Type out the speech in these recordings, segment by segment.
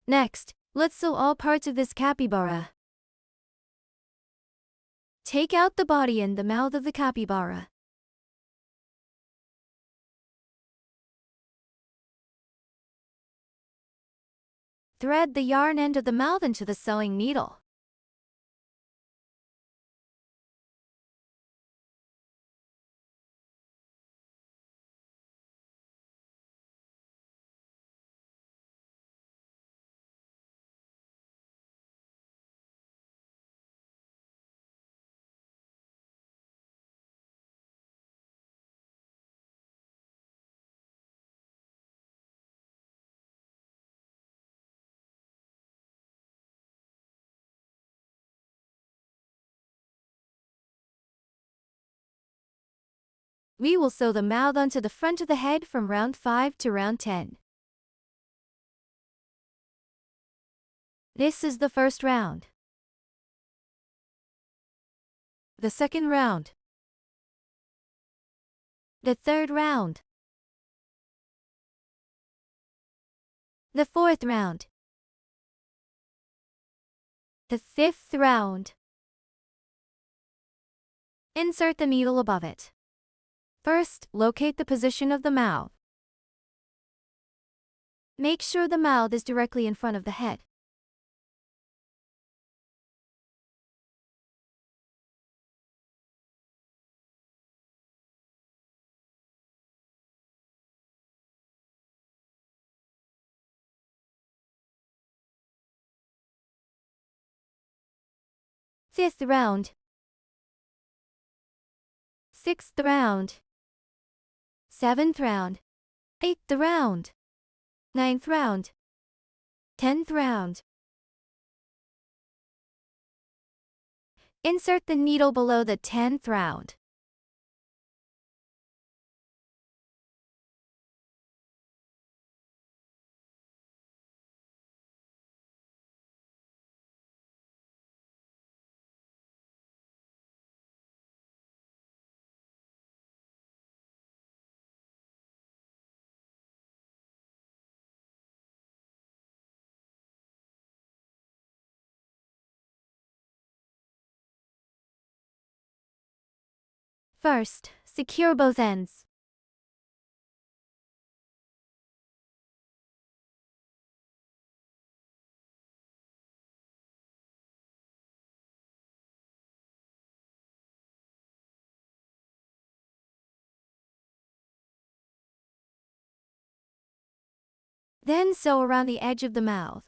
Next, let's sew all parts of this capybara. Take out the body and the mouth of the capybara. Thread the yarn end of the mouth into the sewing needle. We will sew the mouth onto the front of the head from round 5 to round 10. This is the first round. The second round. The third round. The fourth round. The fifth round. Insert the needle above it. First, locate the position of the mouth. Make sure the mouth is directly in front of the head. Fifth round. Sixth round. Seventh round. Eighth round. Ninth round. 10th round. Insert the needle below the 10th round. First, secure both ends. Then sew around the edge of the mouth.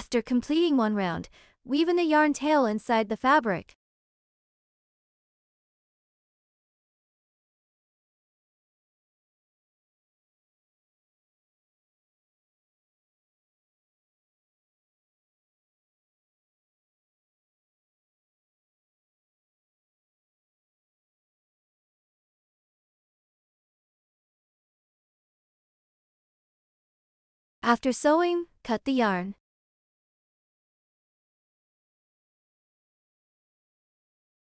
After completing one round, weave in the yarn tail inside the fabric. After sewing, cut the yarn.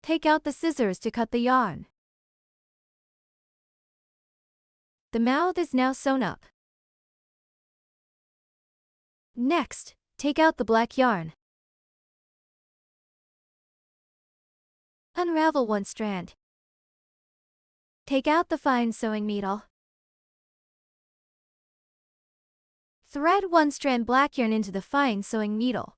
Take out the scissors to cut the yarn. The mouth is now sewn up. Next, take out the black yarn. Unravel one strand. Take out the fine sewing needle. Thread one strand black yarn into the fine sewing needle.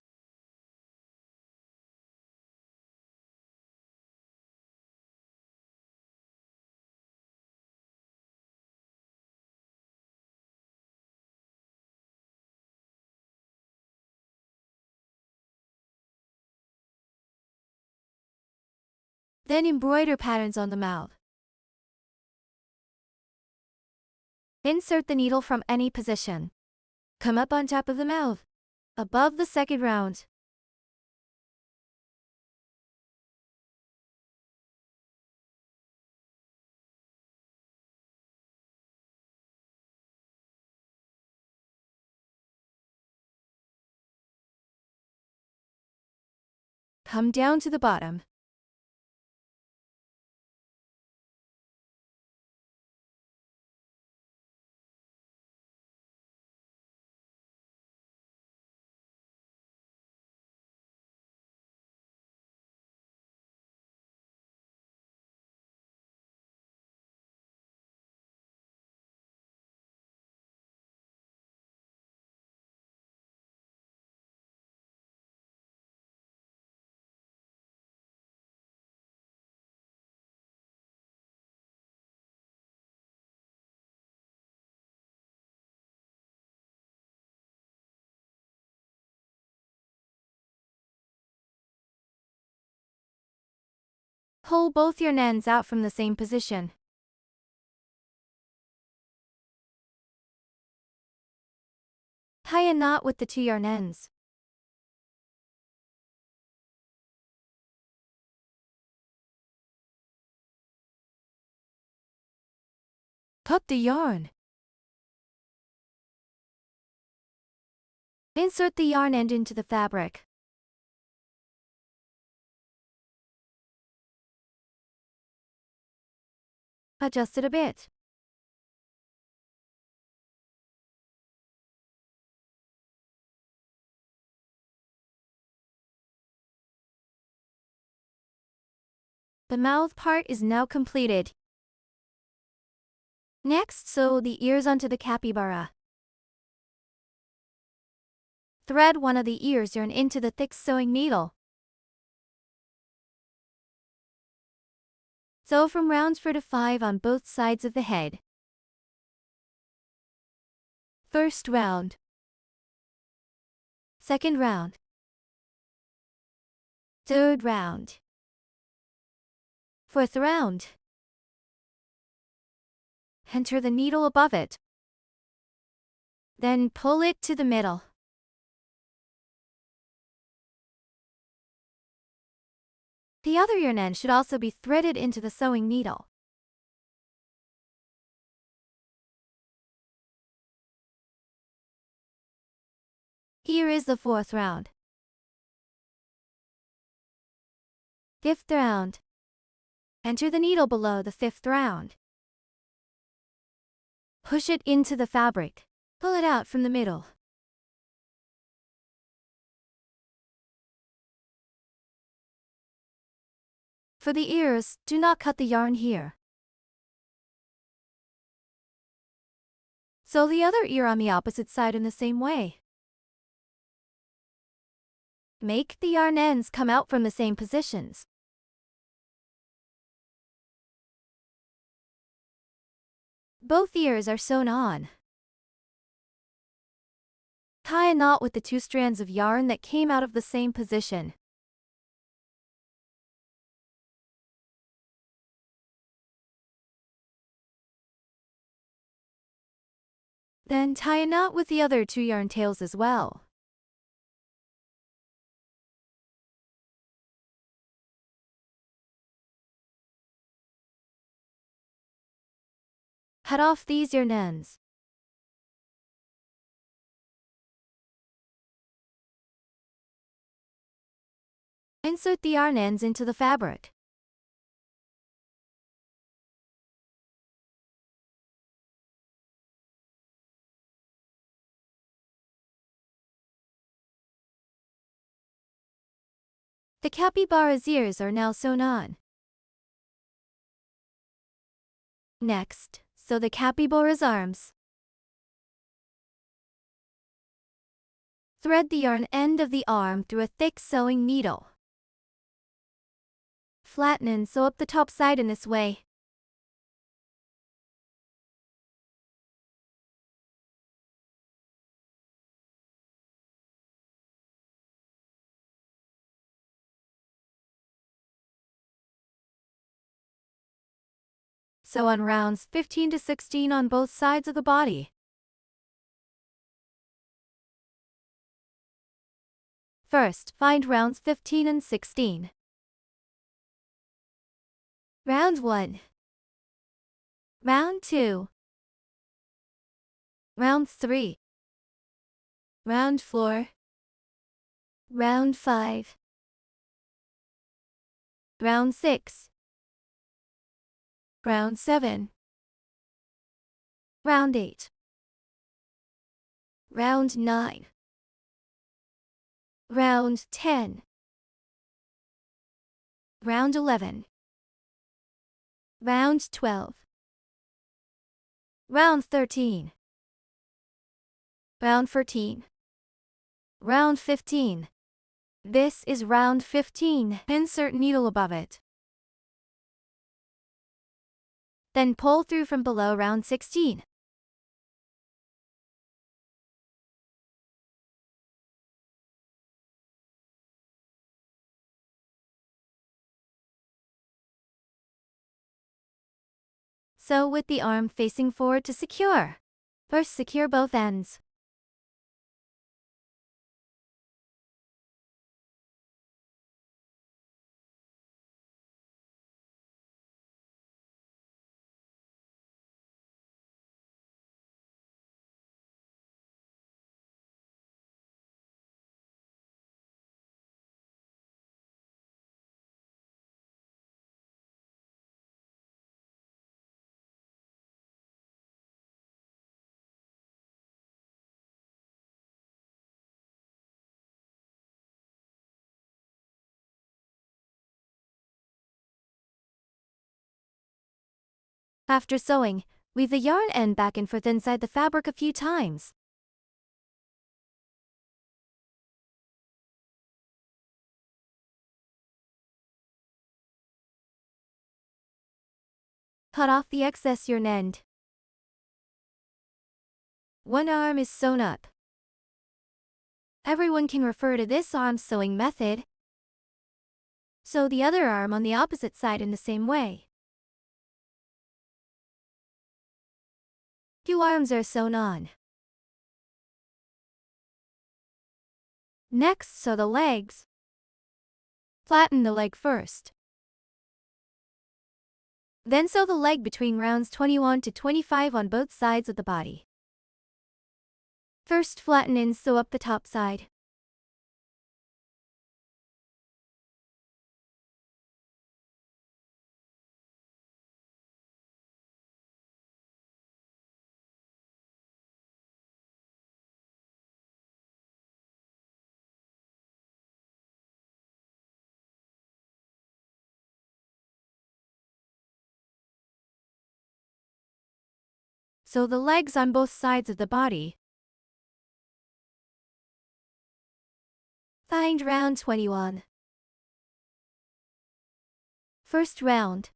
Then embroider patterns on the mouth. Insert the needle from any position. Come up on top of the mouth, above the second round. Come down to the bottom. Pull both yarn ends out from the same position. Tie a knot with the two yarn ends. Cut the yarn. Insert the yarn end into the fabric. Adjust it a bit. The mouth part is now completed. Next, sew the ears onto the capybara. Thread one of the ears yarn into the thick sewing needle. Sew from rounds 4 to 5 on both sides of the head. First round. Second round. Third round. Fourth round. Enter the needle above it. Then pull it to the middle. The other yarn end should also be threaded into the sewing needle. Here is the fourth round. Fifth round. Enter the needle below the fifth round. Push it into the fabric. Pull it out from the middle. For the ears, do not cut the yarn here. Sew the other ear on the opposite side in the same way. Make the yarn ends come out from the same positions. Both ears are sewn on. tie a knot with the 2 strands of yarn that came out of the same position. Then tie a knot with the other 2 yarn tails as well. Cut off these yarn ends. Insert the yarn ends into the fabric. The capybara's ears are now sewn on. Next, sew the capybara's arms. Thread the yarn end of the arm through a thick sewing needle. Flatten and sew up the top side in this way. Sew on rounds 15 to 16 on both sides of the body. First, find rounds 15 and 16. Round 1. Round 2. Round 3. Round 4. Round 5. Round 6. Round 7. Round 8. Round 9. Round 10. Round 11. Round 12. Round 13. Round 14. Round 15. This is round 15. Insert needle above it. Then pull through from below round 16. Sew with the arm facing forward to secure. First, secure both ends. After sewing, weave the yarn end back and forth inside the fabric a few times. Cut off the excess yarn end. One arm is sewn up. Everyone can refer to this arm sewing method. Sew the other arm on the opposite side in the same way. 2 arms are sewn on. Next, sew the legs. Flatten the leg first. Then sew the leg between rounds 21 to 25 on both sides of the body. First, flatten and sew up the top side. Sew the legs on both sides of the body. Find round 21. First round.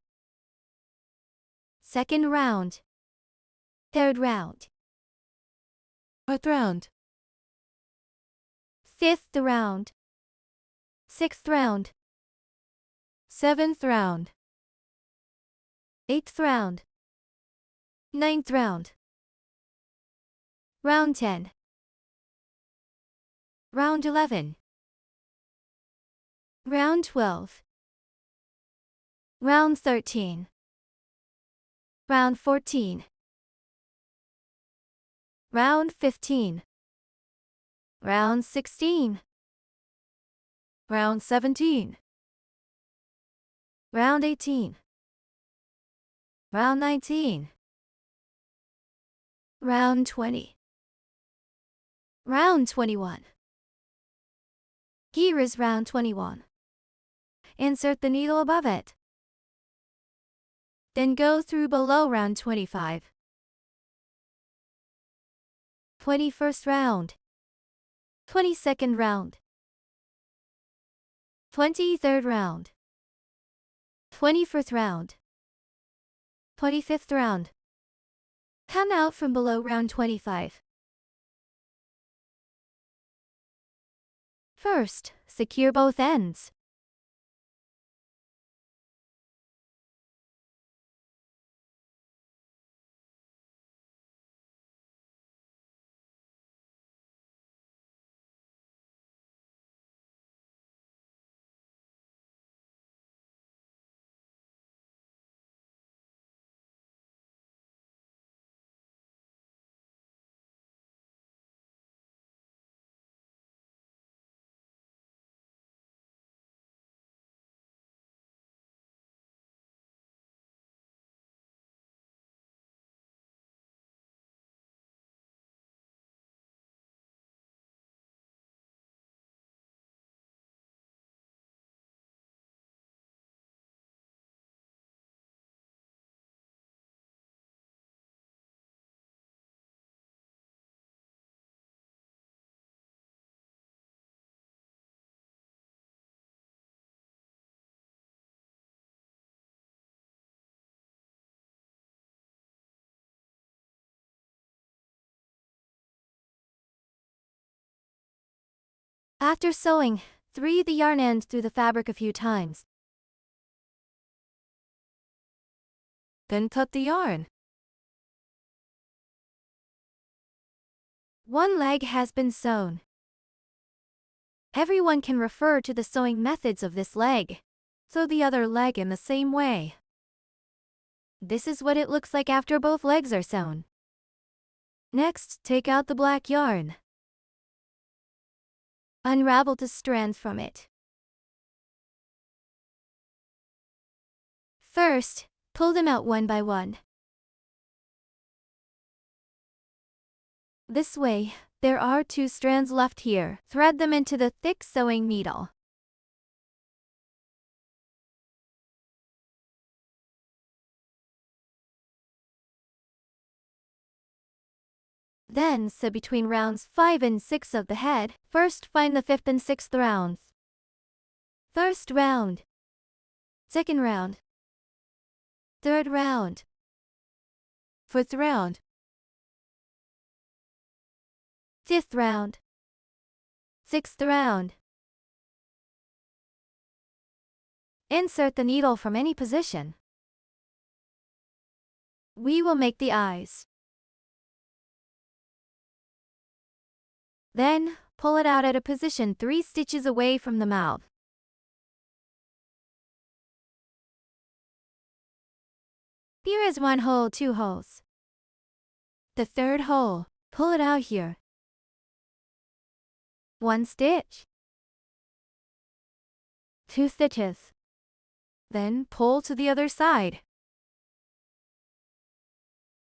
Second round. Third round. Fourth round. 5th round, 6th round, 7th round, 8th round, 9th round. Round 10. Round 11. Round 12. Round 13. Round 14. Round 15. Round 16. Round 17. Round 18. Round 19. Round 20. Round 21. Here is round 21. Insert the needle above it. Then go through below round 25. 21st round. 22nd round. 23rd round. 24th round. 25th round. Come out from below round 25. First, secure both ends. After sewing, thread the yarn end through the fabric a few times. Then cut the yarn. One leg has been sewn. Everyone can refer to the sewing methods of this leg. Sew the other leg in the same way. This is what it looks like after both legs are sewn. Next, take out the black yarn. Unravel the strands from it. First, pull them out one by one. This way, there are 2 strands left here. Thread them into the thick sewing needle. Then sew between rounds 5 and 6 of the head. First, find the 5th and 6th rounds. First round. Second round. Third round. Fourth round. Fifth round. Sixth round. Insert the needle from any position. We will make the eyes. Then, pull it out at a position 3 stitches away from the mouth. Here is 1 hole, 2 holes. The third hole, pull it out here. 1 stitch. 2 stitches. Then pull to the other side.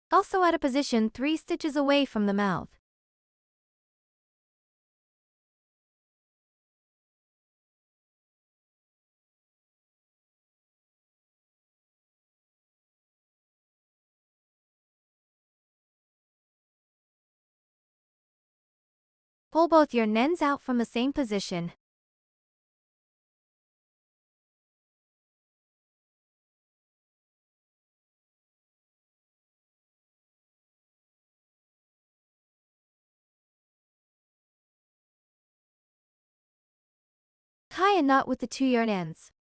Also at a position 3 stitches away from the mouth. Pull both your ends out from the same position. Tie a knot with the 2 yarn ends.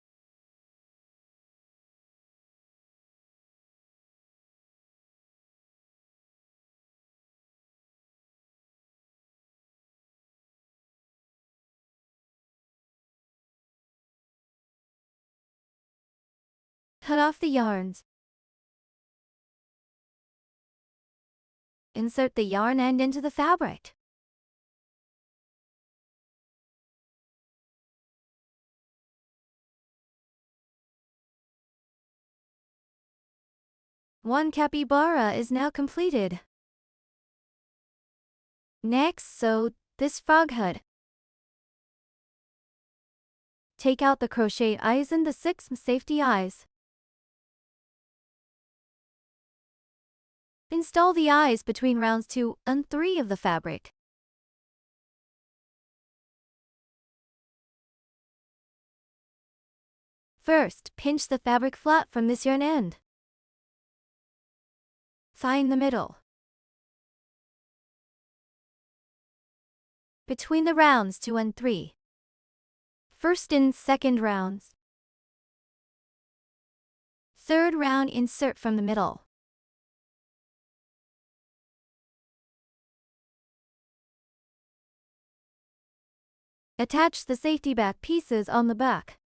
Cut off the yarns. Insert the yarn end into the fabric. One capybara is now completed. Next, sew this frog hood. Take out the crochet eyes and the 6 safety eyes. Install the eyes between rounds 2 and 3 of the fabric. First, pinch the fabric flat from this yarn end. Find the middle. Between the rounds 2 and 3. First and second rounds. Third round, insert from the middle. Attach the safety back pieces on the back.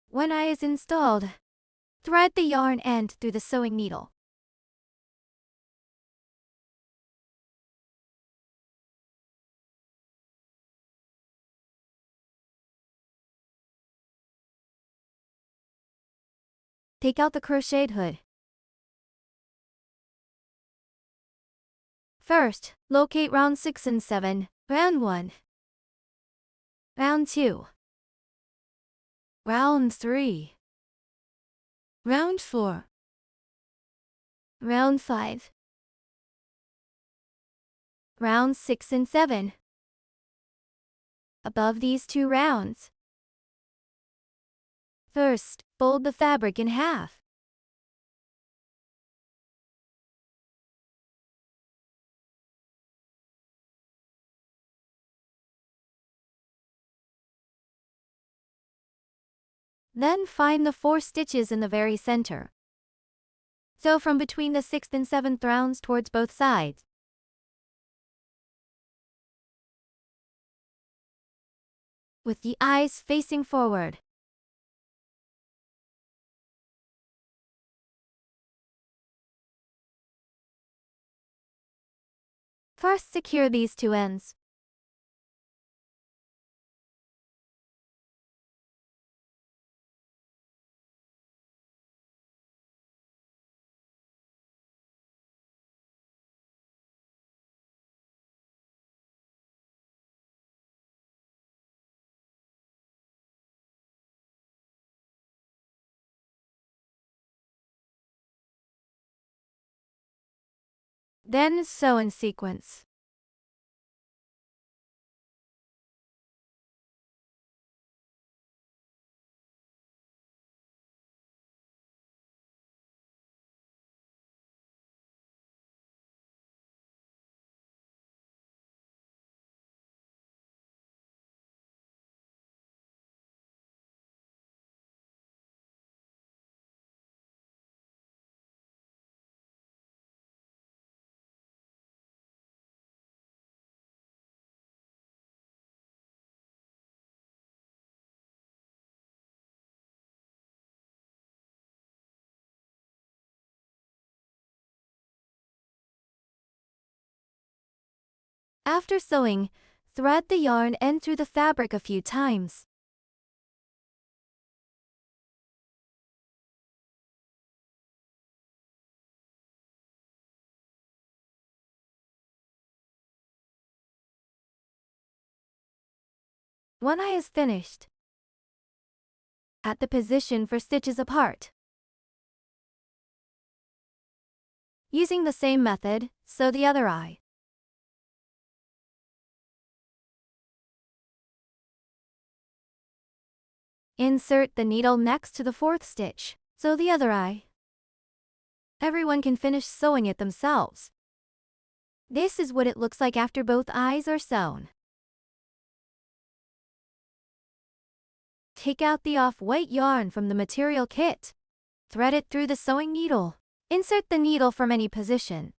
When eye is installed, thread the yarn end through the sewing needle. Take out the crocheted hood. First, locate round 6 and 7, round 1, round 2, round 3, round 4, round 5, round 6 and 7. Above these 2 rounds. First, fold the fabric in half. Then find the 4 stitches in the very center. Sew from between the 6th and 7th rounds towards both sides. With the eyes facing forward. First, secure these 2 ends. Then sew in sequence. After sewing, thread the yarn end through the fabric a few times. When eye is finished, at the position for stitches apart. Using the same method, sew the other eye. Insert the needle next to the fourth stitch, sew the other eye. Everyone can finish sewing it themselves. This is what it looks like after both eyes are sewn. Take out the off-white yarn from the material kit. Thread it through the sewing needle. Insert the needle from any position.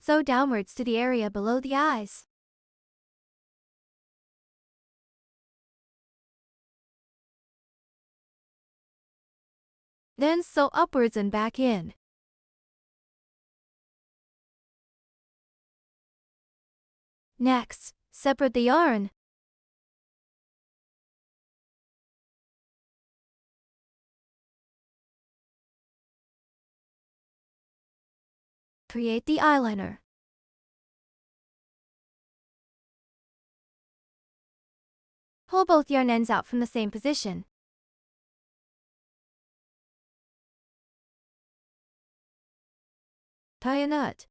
Sew downwards to the area below the eyes. Then sew upwards and back in. Next, separate the yarn. Create the eyeliner. Pull both yarn ends out from the same position. Tie a knot.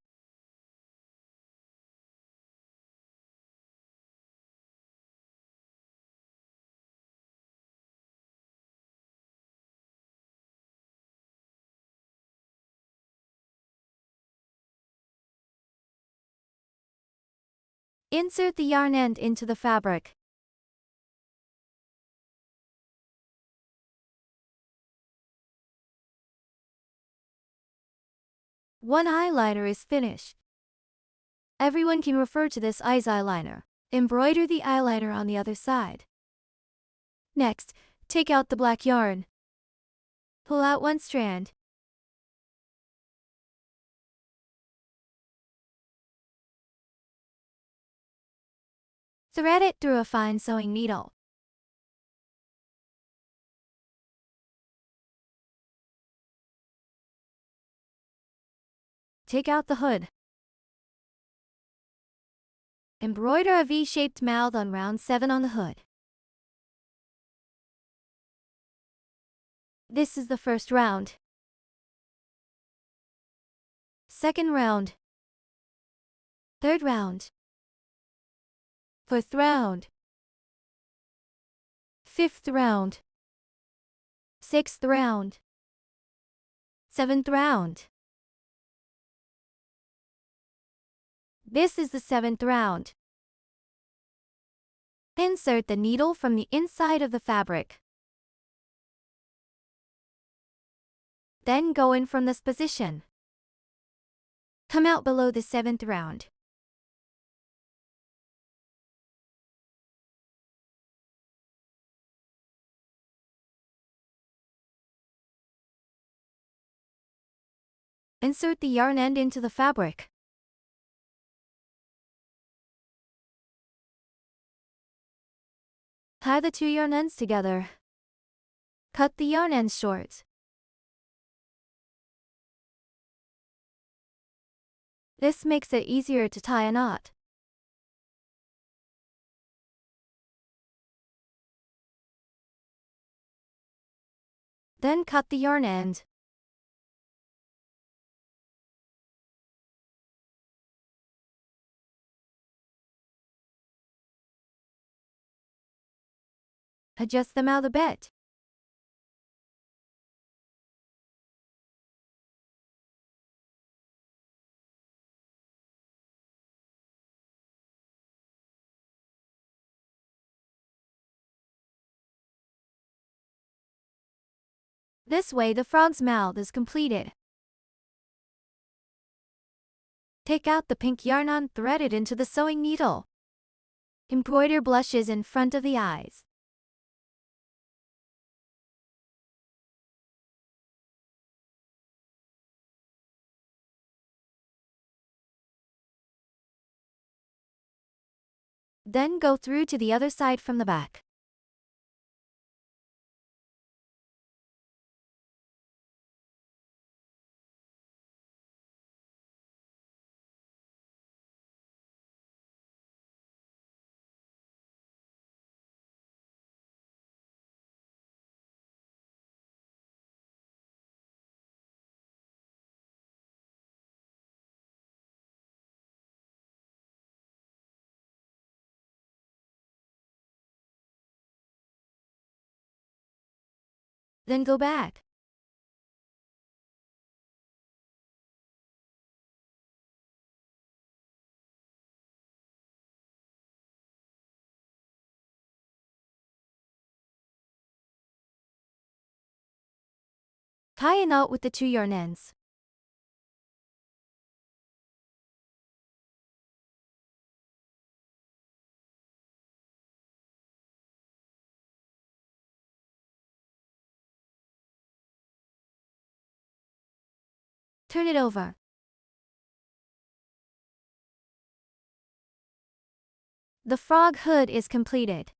Insert the yarn end into the fabric. One eyeliner is finished. Everyone can refer to this as eyeliner. Embroider the eyeliner on the other side. Next, take out the black yarn. Pull out one strand. Thread it through a fine sewing needle. Take out the hood. Embroider a V-shaped mouth on round 7 on the hood. This is the first round. Second round. Third round. Fourth round. Fifth round. Sixth round. Seventh round. This is the 7th round. Insert the needle from the inside of the fabric. Then go in from this position. Come out below the 7th round. Insert the yarn end into the fabric. Tie the 2 yarn ends together. Cut the yarn ends short. This makes it easier to tie a knot. Then cut the yarn end. Adjust them out a bit. This way the frog's mouth is completed. Take out the pink yarn and thread it into the sewing needle. Embroider blushes in front of the eyes. Then go through to the other side from the back. Then go back. Tie a knot with the 2 yarn ends. Turn it over. The frog hood is completed.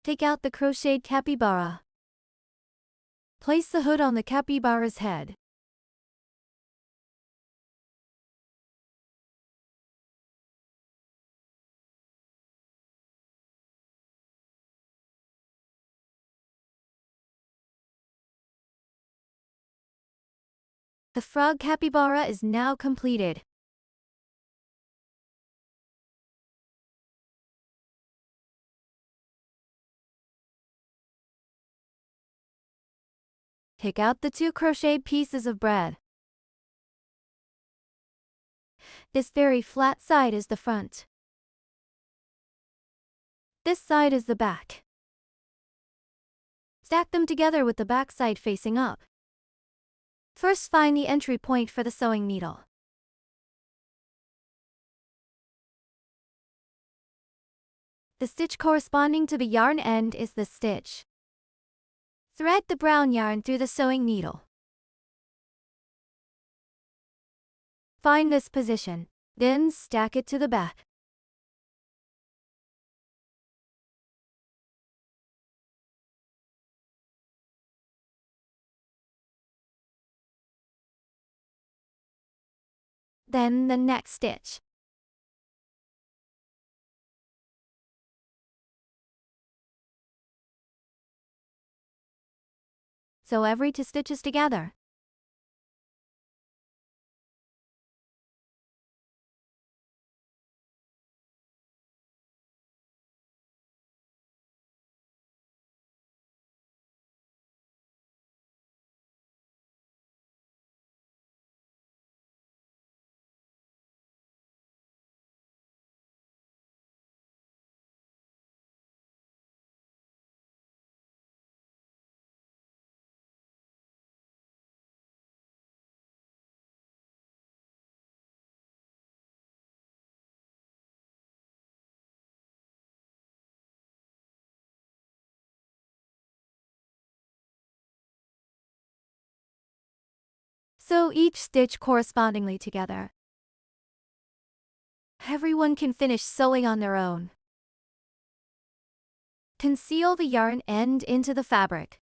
Take out the crocheted capybara. Place the hood on the capybara's head. The frog capybara is now completed. Take out the 2 crocheted pieces of bread. This very flat side is the front. This side is the back. Stack them together with the back side facing up. First, find the entry point for the sewing needle. The stitch corresponding to the yarn end is the stitch. Thread the brown yarn through the sewing needle. Find this position, then stack it to the back. Then the next stitch. Sew every 2 stitches together. Sew each stitch correspondingly together. Everyone can finish sewing on their own. Conceal the yarn end into the fabric.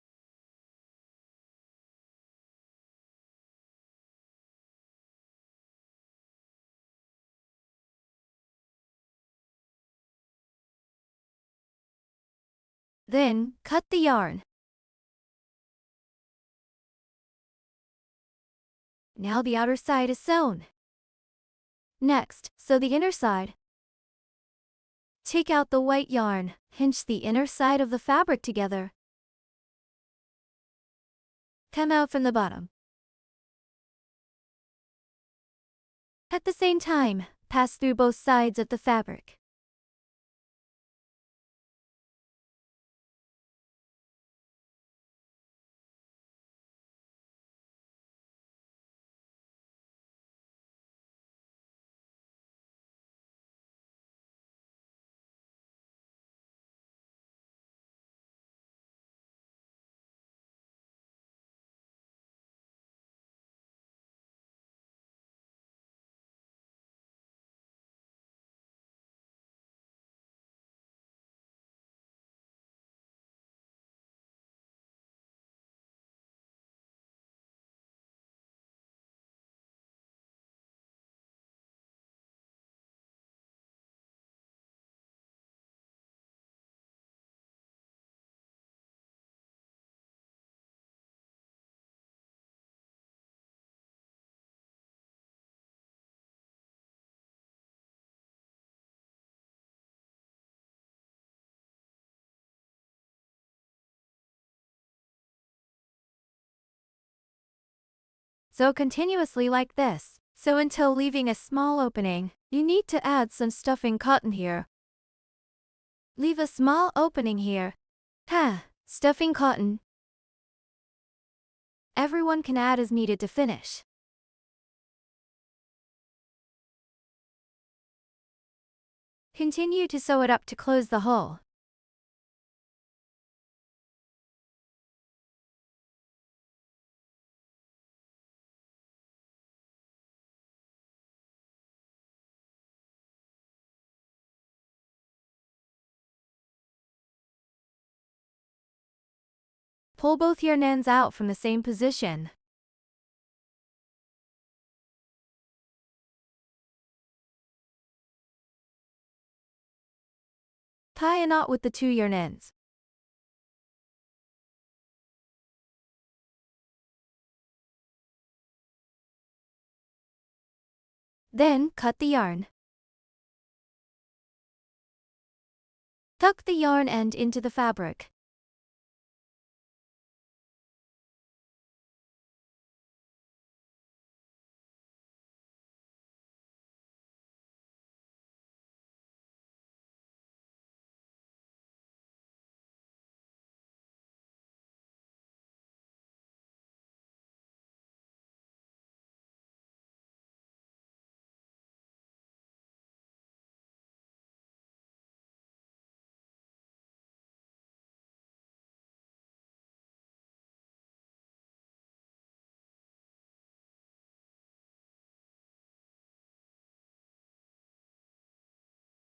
Then, cut the yarn. Now the outer side is sewn. Next, sew the inner side. Take out the white yarn, pinch the inner side of the fabric together. Come out from the bottom. At the same time, pass through both sides of the fabric. So continuously like this. So until leaving a small opening, you need to add some stuffing cotton here. Leave a small opening here. Stuffing cotton. Everyone can add as needed to finish. Continue to sew it up to close the hole. Pull both yarn ends out from the same position. Tie a knot with the 2 yarn ends. Then, cut the yarn. Tuck the yarn end into the fabric.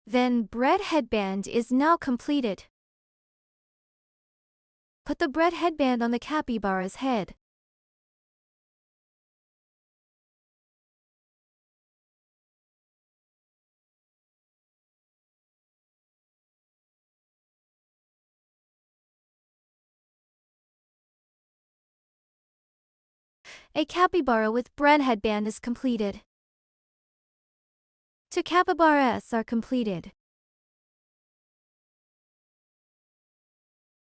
Then, bread headband is now completed. Put the bread headband on the capybara's head. A capybara with bread headband is completed. Two capybaras are completed.